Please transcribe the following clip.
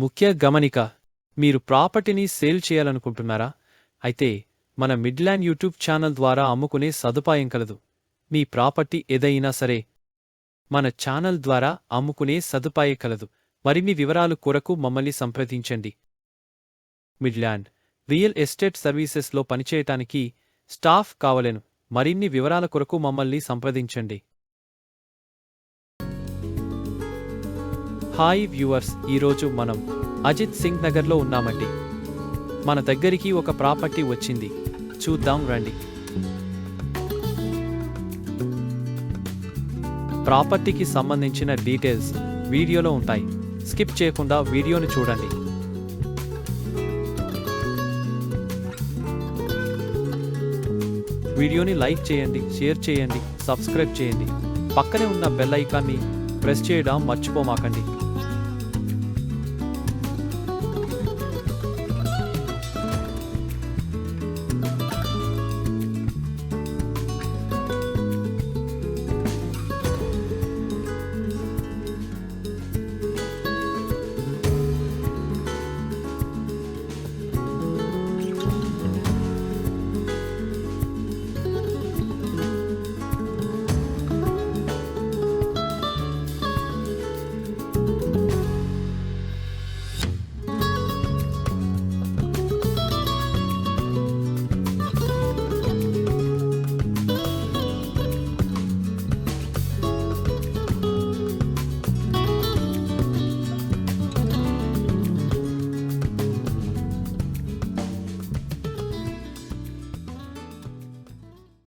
ముఖ్య గమనిక, మీరు ప్రాపర్టీని సేల్ చేయాలనుకుంటున్నారా? అయితే మన మిడ్ల్యాండ్ యూట్యూబ్ ఛానల్ ద్వారా అమ్ముకునే సదుపాయం కలదు. మీ ప్రాపర్టీ ఏదైనా సరే మన ఛానల్ ద్వారా అమ్ముకునే సదుపాయం కలదు. మరిన్ని వివరాలు కొరకు మమ్మల్ని సంప్రదించండి. మిడ్ల్యాండ్ రియల్ ఎస్టేట్ సర్వీసెస్లో పనిచేయటానికి స్టాఫ్ కావలెను. మరిన్ని వివరాల కొరకు మమ్మల్ని సంప్రదించండి. హాయ్ వ్యూవర్స్, ఈరోజు మనం అజిత్ సింగ్ నగర్లో ఉన్నామండి. మన దగ్గరికి ఒక ప్రాపర్టీ వచ్చింది, చూద్దాం రండి. ప్రాపర్టీకి సంబంధించిన డీటెయిల్స్ వీడియోలో ఉంటాయి. స్కిప్ చేయకుండా వీడియోని చూడండి. వీడియోని లైక్ చేయండి, షేర్ చేయండి, సబ్స్క్రైబ్ చేయండి. పక్కనే ఉన్న బెల్ ఐకాన్ని ప్రెస్ చేయడం మర్చిపోమాకండి.